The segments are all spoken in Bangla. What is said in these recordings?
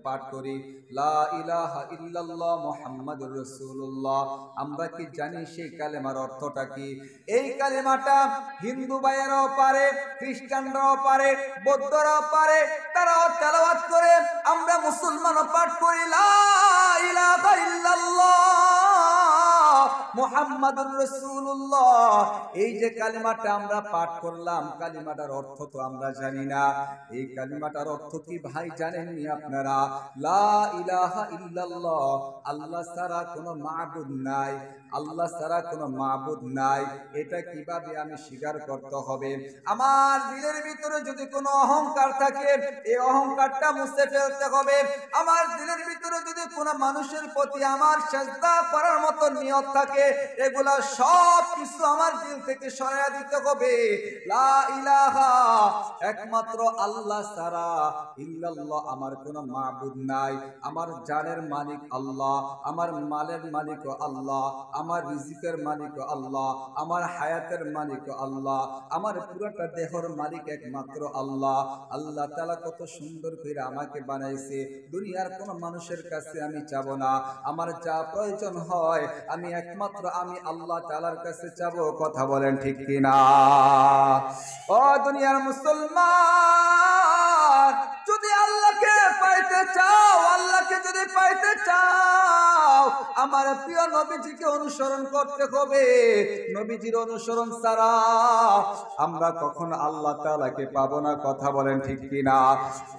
পাঠ করি লা ইলাহা ইল্লাল্লাহ মুহাম্মাদুর রাসূলুল্লাহ, আমরা কি জানি সেই কালেমার অর্থটা কি? এই কালেমাটা হিন্দু ভাইয়েরাও পারে, খ্রিস্টানরাও পারে, বৌদ্ধরাও পারে, তারাও তেলাওয়াত করে, আমরা মুসলমানও পাঠ করি লা ইলাহা ইল্লাল্লাহ মুহাম্মাদুর রাসূলুল্লাহ। এই যে কালিমাটা আমরা পাঠ করলাম, কালিমাটার অর্থ তো আমরা জানি না। এই কালিমাটার অর্থ কি ভাই জানেননি আপনারা? লা ইলাহা ইল্লাল্লাহ, আল্লাহ ছাড়া কোনো মাবুদ নাই, আল্লাহ ছাড়া কোনো মাবুদ নাই। এটা কিভাবে আমি স্বীকার করতে হবে? আমার দিলের ভিতরে যদি কোনো অহংকার থাকে, এই অহংকারটা মুছে ফেলতে হবে। আমার দিলের ভিতরে যদি কোনো মানুষের প্রতি আমার সিজদা করার মতো নিয়ত থাকে, এগুলা সব কিছু আমার দিল থেকে সরিয়ে দিতে হবে। লা ইলাহা, একমাত্র আল্লাহ ছাড়া, ইল্লাল্লাহ, আমার কোনো মাবুদ নাই। আমার জানের মালিক আল্লাহ, আমার মালের মালিক আল্লাহ, আমার রিজিকের মালিক আল্লাহ, আমার হায়াতের মালিক আল্লাহ, আমার পুরোটা দেহর মালিক একমাত্র আল্লাহ। আল্লাহ তাআলা কত সুন্দর করে আমাকে বানাইছে, দুনিয়ার কোন মানুষের কাছে আমি চাবো না। আমার যা প্রয়োজন হয় আমি একমাত্র আমি আল্লাহ তাআলার কাছে চাবো। কথা বলেন ঠিক কিনা? ও দুনিয়ার মুসলমান, যদি আল্লাহকে পাইতে চাও, আল্লাহকে যদি পাইতে চাও, আমার প্রিয় নবীজিকে অনুসরণ করতে হবে। নবীজির অনুসরণ ছাড়া আমরা কখনো আল্লাহ তাআলাকে পাবো না। কথা বলেন ঠিক কিনা?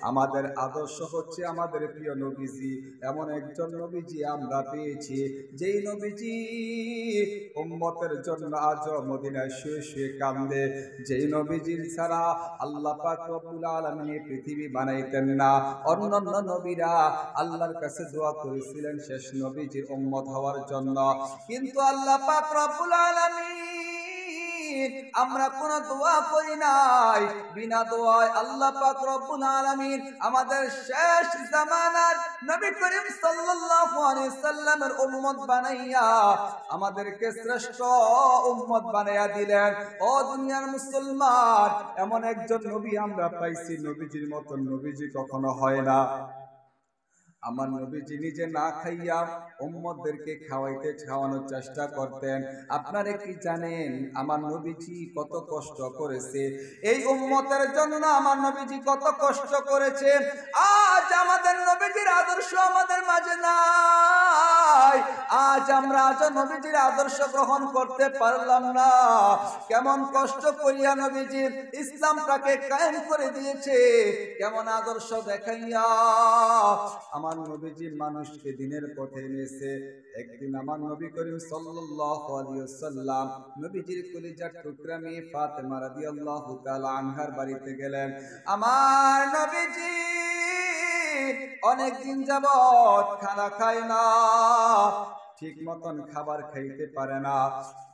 আমাদের আদর্শ হচ্ছে আমাদের প্রিয় নবীজি। এমন একজন নবীজি আমরা পেয়েছি, যেই নবীজি উম্মতের জন্য আজ মদিনায় শুয়ে শুয়ে কান্দে। যেই নবীজির ছাড়া আল্লাহ পাক রব্বুল আলামিন পৃথিবী বানাইতেন না। অন্যান্য নবীরা আল্লাহর কাছে দোয়া করেছিলেন শেষ নবীজির উম্মত হওয়ার জন্য, কিন্তু আল্লাহ পাক রব্বুল আলামিন, আমরা কোন দোয়া করি নাই বিনা দোয়ায় আল্লাহ পাক রব্বুল আলামিন আমাদের শেষ জামানার নবী করিম সাল্লাল্লাহু আলাইহি সাল্লামের উম্মত বানাইয়া আমাদেরকে শ্রেষ্ঠ উম্মত বানাইয়া দিলেন। ও দুনিয়ার মুসলমান, এমন একজন নবী আমরা পাইছি, নবীজির মতন নবীজি কখনো হয় না। আমার নবীজি নিজে না খাইয়া উম্মতদেরকে খাওয়ানোর চেষ্টা করতেন। আপনারা কি জানেন আমার নবীজি কত কষ্ট করেছে এই উম্মতের জন্য? আমার নবীজি কত কষ্ট করেছে। আজ আমাদের নবীজির আদর্শ আমাদের মাঝে নাই। আজ আমরা নবীজির আদর্শ গ্রহণ করতে পারলাম না। কেমন কষ্ট করিয়া নবীজি ইসলামটাকে কায়েম করে দিয়েছে, কেমন আদর্শ দেখাইয়া আমার নবীজি মানুষকে দিনের পথে এনেছে। একদিন আমার নবী করিম সাল্লাল্লাহু আলাইহি ওয়াসাল্লাম নবীজির কলিজার টুকরা মেয়ে ফাতেমা রাদিয়াল্লাহু তাআলা আনহার বাড়িতে গেলেন। আমার নবীজি অনেক দিন যাবত খানা খায় না, ঠিক মতন খাবার খাইতে পারে না।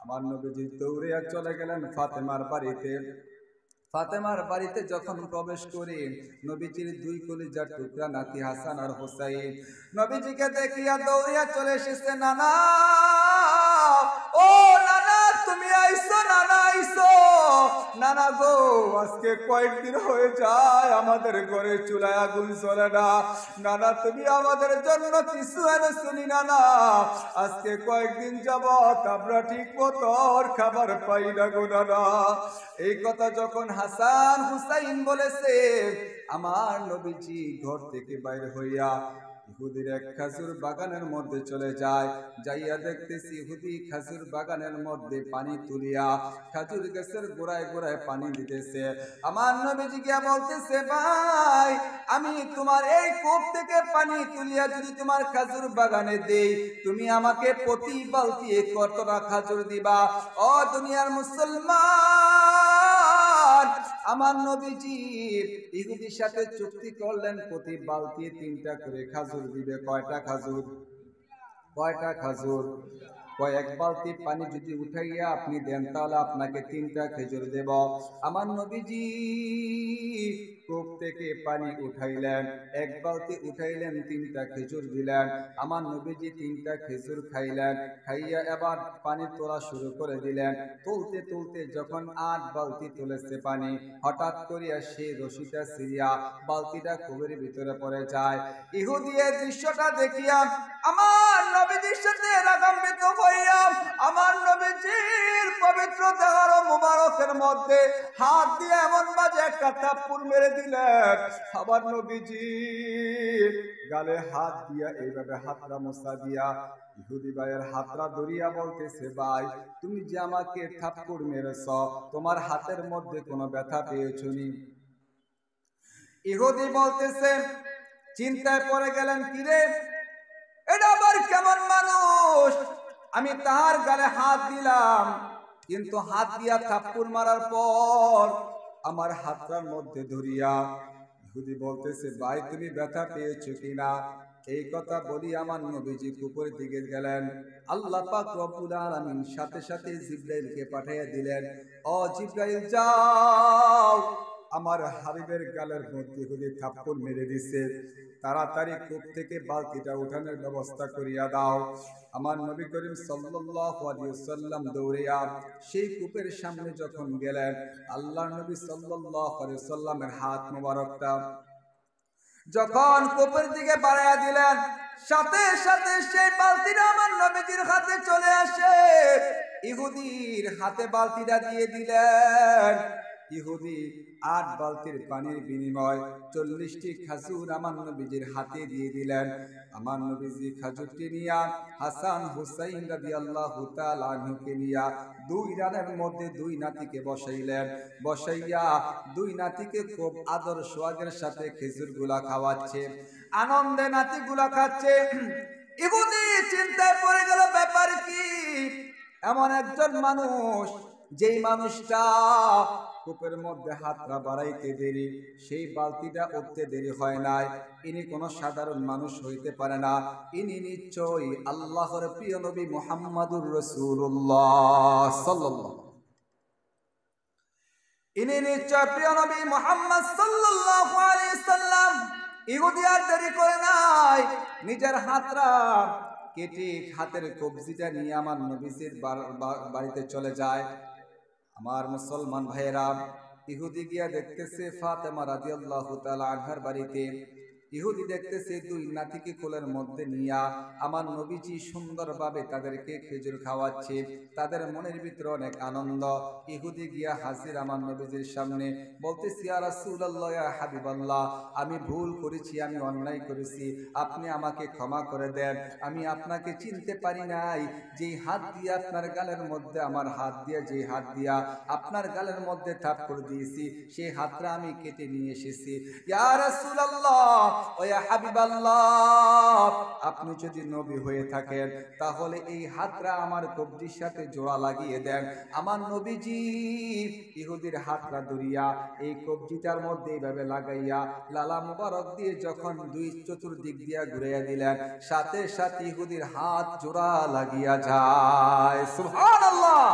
আমার নবীজি দৌড়ে চলে গেলেন ফাতেমার বাড়িতে। ফাতেমার বাড়িতে যখন প্রবেশ করে নবীজির দুই কলিজার টুকরা নাতি হাসান আর হোসাইন নবীজিকে দেখিয়া দৌড়িয়া চলে এসেছে। নানা, ও নানা, তুমি আইছো? নানা আইছো? নানা গো, আজকে কয়েকদিন হয়ে যায় আমাদের ঘরে চুলায় আগুন জ্বলে না। নানা, তুমি আমাদের জন্য কিছু এনে শুনি। নানা, আজকে কয়েকদিন যাবত আমরা ঠিক মতো খাবার পাই না গো নানা। এই কথা যখন হাসান হুসাইন বলেছে, আমার নবীজি ঘর থেকে বাইরে হইয়া ইহুদির এক খাজুর বাগানের মধ্যে চলে যায়। যাইয়া দেখতেছি ইহুদি খাজুর বাগানের মধ্যে পানি তুলিয়া খাজুর গাছের গোড়ায় গোড়ায় পানি দিতেছে। আমার নবীজি গিয়া বলতেছে, ভাই, আমি তোমার এই কূপ থেকে পানি তুলিয়া যদি তোমার খাজুর বাগানে দেই, তুমি আমাকে প্রতি বালতি কতটা খাজুর দিবা? ও দুনিয়ার মুসলমান, আমার নবীজি ইহুদির সাথে চুক্তি করলেন প্রতি বালতি 3টা করে খাজুর দিবে। কয়টা খাজুর? কয়টা খাজুর? কয়েক বালতি পানি যদি উঠাইয়া আপনি দেন তাহলে আপনাকে 3টা খেজুর দেব। আমার নবীজি কূপ থেকে পানি উঠাইলেন, এক বালতি উঠাইলেন, 3টা খেজুর দিলেন। আমার নবীজি 3টা খেজুর খাইলেন, খাইয়া এবার পানি তোলা শুরু করে দিলেন। তুলতে তুলতে যখন 8 বালতি তুলেছে পানি, হঠাৎ করিয়া সেই রশিটা ছিঁড়িয়া বালতিটা কূপের ভিতরে পড়ে যায়। ইহুদি এই দৃশ্যটা দেখিয়া আমার নবীজির সাথে রাগান্বিত হইয়া আমার নবীজির পবিত্র দেহ মুবারকের মধ্যে হাত দিয়ে এমন বাজে একটা থাপ্পড় মেরে দিলেন। আবার নবীজি গালে হাত দিয়া এইভাবে হাতরা মোছা দিয়া ইহুদি ভাইয়ের হাতরা ধরিয়া বলতেছে, ভাই তুমি যে আমাকে থাপ্পড় মেরেছ, তোমার হাতের মধ্যে কোনো ব্যথা পেয়েছ নি? ইহুদি বলতেছে, চিন্তায় পড়ে গেলেন, কিরে এটা আবার কেমন মানুষ? আমি তার গালে হাত দিলাম, কিন্তু হাত দিয়া থাপ্পড় মারার পর আমার হাতটার মধ্যে ধরিয়া ইহুদি বলতেছে, ভাই তুমি ব্যথা পেয়েছো কিনা? এই কথা বলি আমার নবীজি কূপের দিকে গেলেন। আল্লাহ পাক রব্বুল আলামিন সাথে সাথে জিবরাইলকে পাঠিয়ে দিলেন, ও জিবরাইল যাও, আমার হাবিবের গালের মধ্যে ইহুদি থাপ্পড় মেরে দিছে, তাড়াতাড়ি কূপ থেকে বালতিটা উঠানোর ব্যবস্থা করিয়া দাও। আমার নবী করিম সাল্লাল্লাহু আলাইহি ওয়াসাল্লাম দৌড়িয়া সেই কূপের সামনে যখন গেলেন, আল্লাহর নবী সাল্লাল্লাহু আলাইহি ওয়াসাল্লামের হাত মোবারকটা যখন কূপের দিকে বাড়াইয়া দিলেন, সাথে সাথে সেই বালতিটা আমার নবীজির হাতে চলে আসে। ইহুদির হাতে বালতিটা দিয়ে দিলেন। ইহুদি 8 বালতির পানির বিনিময় 40টি খাজুর আমার নবীজির হাতে দিয়ে দিলেন। আমার নবীজি খাজুরটি নিয়া হাসান হুসাইন রাদিয়াল্লাহু তাআলা আনহুকে নিয়া 2 রানের মধ্যে 2 নাতিকে বসাইলেন। বসাইয়া 2 নাতিকে খুব আদর সোহাগের সাথে খেজুরগুলা খাওয়াচ্ছে, আনন্দে নাতিগুলা খাচ্ছে। ইহুদি চিন্তায় পড়ে গেল, ব্যাপার কি? এমন একজন মানুষ, যেই মানুষটা কূপের মধ্যে হাতটা বাড়াইতে দেরি, সেই বালতিটা উঠতে দেরি হয় নাই, ইনি কোনো সাধারণ মানুষ হইতে পারে না। ইনি নিশ্চয়ই আল্লাহর প্রিয় নবী মুহাম্মাদুর রাসূলুল্লাহ সাল্লাল্লাহু, ইনি নিশ্চয় প্রিয় নবী মুহাম্মদ সাল্লাল্লাহু আলাইহি সাল্লাম। ইহুদি আর দেরি করে নাই, নিজের হাতটা কেটে হাতের কবজিটা নিয়ে আমার নবীজির বাড়িতে চলে যায়। আমার মুসলমান ভাইয়েরা, ইহুদি গিয়া দেখতেছে ফাতেমা রাদিয়াল্লাহু তাআলা আনহার বাড়িতে। ইহুদি দেখতেছে 2 নাতিকে কোলের মধ্যে নিয়া আমার নবীজি সুন্দরভাবে তাদেরকে খেজুর খাওয়াচ্ছে। তাদের মনের ভিতরে অনেক আনন্দ। ইহুদি গিয়া হাজির আমার নবীজির সামনে, বলতেছি, ইয়া রাসূলুল্লাহ, ইয়া হাবিবাল্লাহ, আমি ভুল করেছি, আমি অন্যায় করেছি, আপনি আমাকে ক্ষমা করে দেন। আমি আপনাকে চিনতে পারি নাই। যেই হাত দিয়ে আপনার গালের মধ্যে আমার হাত দিয়ে, যে হাত দিয়া আপনার গালের মধ্যে থাপ্পড় দিয়েছি, সেই হাতটা আমি কেটে নিয়ে এসেছি। ইয়া রাসূলুল্লাহ, ও ইয়া হাবিবাল্লাহ, আপনি যদি নবী হয়ে থাকেন তাহলে এই হাতটা আমার কবজির সাথে জোড়া লাগিয়ে দেন। আমার নবীজি ইহুদির হাতটা ধরিয়া এই কবজিটার মধ্যে এইভাবে লাগাইয়া লালা মুবারক দিয়ে যখন 2 চতুর্দিক দিয়া ঘুরাইয়া দিলেন, সাথে সাথে ইহুদির হাত জোড়া লাগিয়া যায়। সুবহানাল্লাহ।